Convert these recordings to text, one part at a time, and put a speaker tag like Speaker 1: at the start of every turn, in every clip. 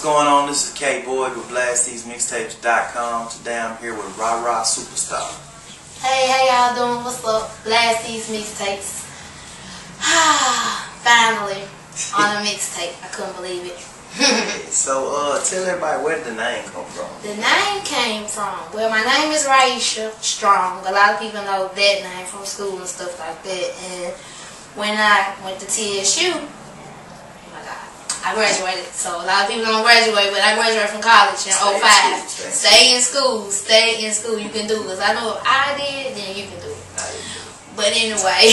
Speaker 1: going on? This is K-Boy with BlastTheseMixtapes.com. Today I'm here with RaRa Superstar.
Speaker 2: Hey, how y'all doing? What's up? Blast These Mixtapes. Finally, on a mixtape. I couldn't believe it.
Speaker 1: So, tell everybody where did the name come from?
Speaker 2: The name came from, well, my name is RaRa Strong. A lot of people know that name from school and stuff like that. And when I went to TSU, I graduated, so a lot of people don't graduate, but I graduated from college in 05. Stay in school, you can do it. Because I know if I did, then you can do it. But anyway,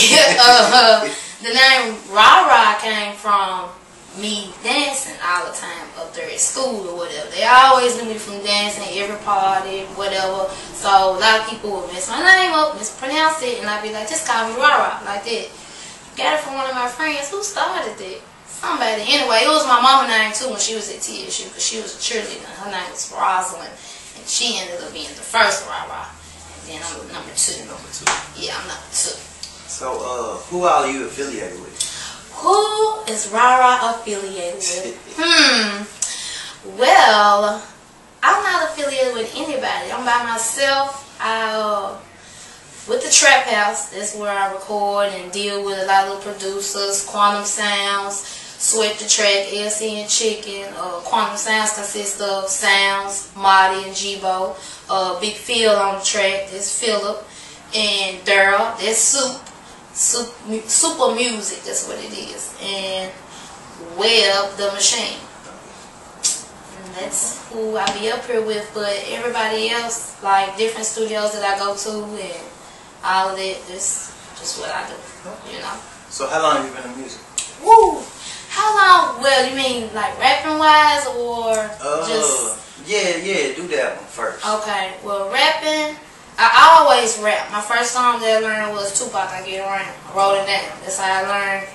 Speaker 2: the name RaRa came from me dancing all the time up there at school or whatever. They always knew me from dancing, every party, whatever. So a lot of people would mess my name up, mispronounce it, and I'd be like, just call me RaRa, like that. Got it from one of my friends who started it. Somebody. Anyway, it was my mama's name too when she was at TSU because she was a cheerleader. Her name was Rosalind, and she ended up being the first RaRa. And then I'm number two. Yeah, I'm number two. So,
Speaker 1: who all are you affiliated with?
Speaker 2: Who is RaRa affiliated with? Well, I'm not affiliated with anybody. I'm by myself. With the Trap House, that's where I record and deal with a lot of producers, Quantum Sounds, Sweat the Track, LC and Chicken. Quantum Sounds consists of Sounds, Marty and Jibo. Big Phil on the track, that's Philip. And Daryl, that's Super Music, that's what it is. And Webb the Machine. And that's who I be up here with, but everybody else, like different studios that I go to and all of that, that's just what I do, you know.
Speaker 1: So how long have you been in music?
Speaker 2: Woo! How long? Well, you mean like rapping wise or just?
Speaker 1: Yeah, do that one first.
Speaker 2: Okay, well rapping, I always rap. My first song that I learned was Tupac, I Get Around. I wrote it down. That's how I learned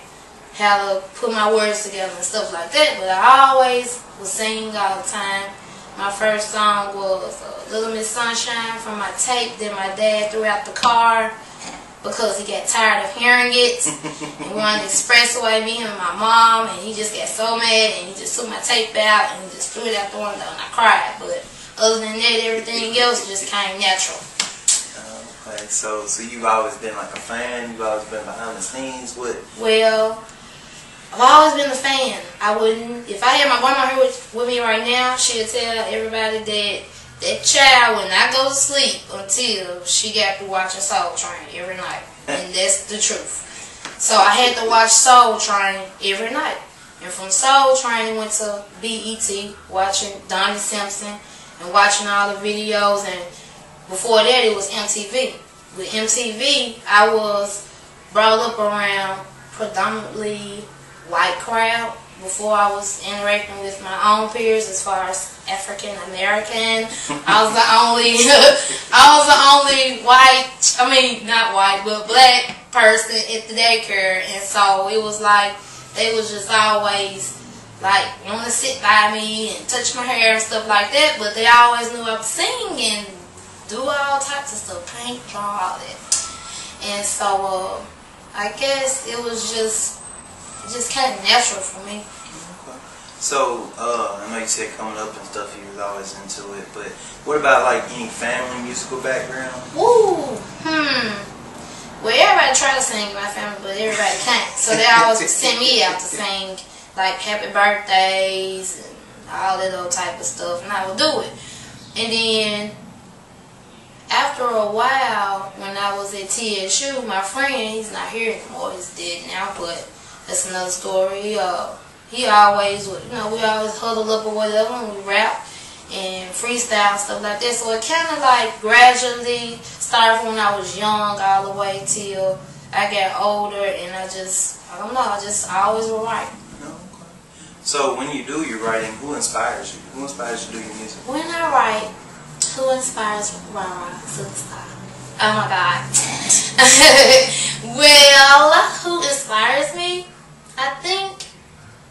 Speaker 2: how to put my words together and stuff like that. But I always was singing all the time. My first song was Little Miss Sunshine from my tape that my dad threw out the car because he got tired of hearing it. And we wanted to expressway, me and my mom, and he just got so mad and he just took my tape out and he just threw it out the window and I cried. But other than that, everything else just came natural.
Speaker 1: Okay, so you've always been like a fan? You've always been behind the scenes? What?
Speaker 2: Well, I've always been a fan. I wouldn't, if I had my grandma here with me right now, she'll tell everybody that child would not go to sleep until she got through watching Soul Train every night. And that's the truth. So I had to watch Soul Train every night. And from Soul Train, went to BET, watching Donnie Simpson and watching all the videos. And before that, it was MTV. With MTV, I was brought up around predominantly white crowd before I was interacting with my own peers as far as African American. I was the only white, I mean not white, but black person at the daycare, and so it was like they was just always like want to sit by me and touch my hair and stuff like that, but they always knew I could sing and do all types of stuff, paint, draw, all that. And so I guess it was just kind of natural for me.
Speaker 1: Okay. So, I know you said coming up and stuff, you was always into it, but what about like any family musical background?
Speaker 2: Woo! Well, everybody try to sing in my family, but everybody can't. So they always send me out to sing like happy birthdays and all that other type of stuff, and I would do it. And then after a while, when I was at TSU, my friend, he's not here anymore, he's dead now, but that's another story. He always would, we always huddle up or whatever and we rap and freestyle and stuff like that. So it kind of like gradually started from when I was young all the way till I got older, and I don't know, I always would write.
Speaker 1: Okay. So when you do your writing, who inspires you? Who inspires you to do your music?
Speaker 2: When I write, who inspires RaRa Superstar? Oh my God. Well, who inspires me? I think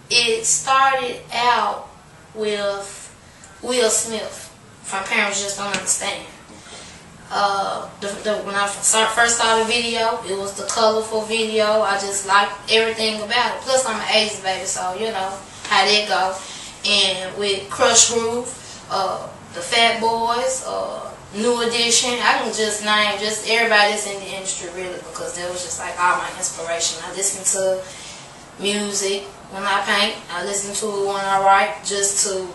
Speaker 2: it started out with Will Smith from Parents Just Don't Understand. When I first saw the video, it was the colorful video. I just liked everything about it. Plus, I'm an Asian baby, so you know how that go. and with Crush Groove, the Fat Boys, New Edition. I can just name just everybody that's in the industry really, because that was just like all my inspiration. I listen to music when I paint. I listen to it when I write, just to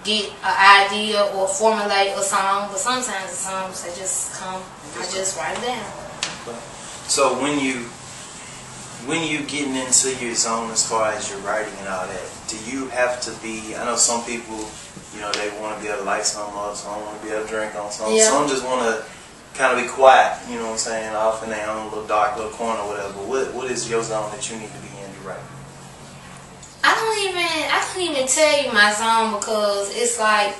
Speaker 2: get an idea or formulate a song. But sometimes the songs, they just come, I just write it down.
Speaker 1: So when you getting into your zone as far as your writing and all that, do you have to be, I know some people, you know, they want to be able to light something up, some want to be able to drink on something,
Speaker 2: yeah.
Speaker 1: Some just want to kind of be quiet, you know what I'm saying, off in their own little dark little corner or whatever. What is your zone that you need to be in to write?
Speaker 2: I don't even tell you my zone, because it's like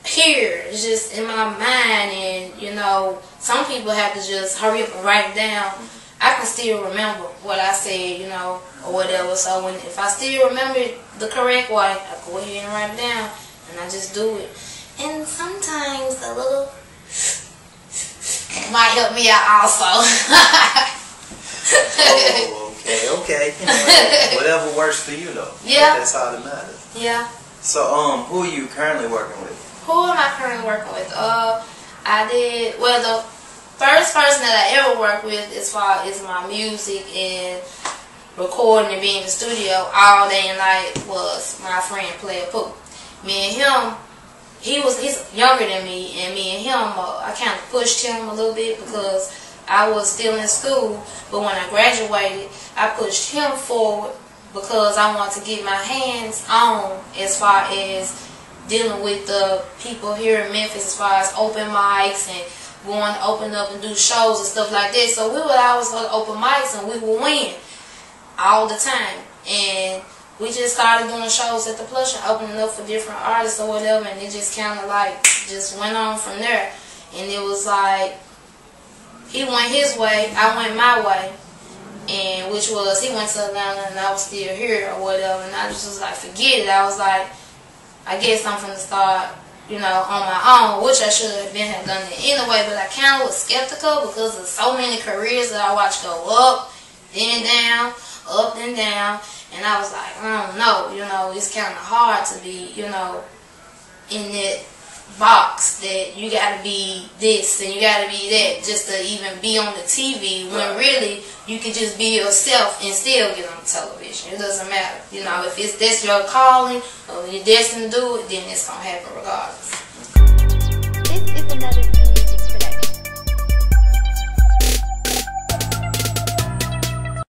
Speaker 2: here, it's just in my mind, and you know, some people have to just hurry up and write it down. I can still remember what I said, you know, or whatever. So if I still remember it the correct way, I go ahead and write it down, and I just do it. And sometimes a little might help me out also.
Speaker 1: Oh, okay. You know, whatever works for you though.
Speaker 2: Yeah.
Speaker 1: That's all that matters.
Speaker 2: Yeah.
Speaker 1: So who are you currently working with?
Speaker 2: Who am I currently working with? The first person that I ever worked with as far as my music and recording and being in the studio all day and night was my friend Player Pooh. Me and him, he's younger than me, and me and him, I kind of pushed him a little bit because I was still in school. But when I graduated, I pushed him forward because I wanted to get my hands on as far as dealing with the people here in Memphis as far as open mics and going to open up and do shows and stuff like that. So we would always go to open mics and we would win all the time. And we just started doing shows at the Plush and opening up for different artists or whatever, and it just kind of like just went on from there. And it was like he went his way, I went my way, and which was he went to Atlanta and I was still here or whatever. And I just was like, forget it. I was like, I guess I'm finna start, you know, on my own, which I should have done it anyway, but I kind of was skeptical because of so many careers that I watched go up, then down, up, then down, and I was like, I don't know, you know, it's kind of hard to be, you know, in that box that you gotta be this and you gotta be that just to even be on the TV, when really you can just be yourself and still get on television. It doesn't matter, you know, if that's your calling or you're destined to do it, then it's gonna happen regardless.
Speaker 3: This is another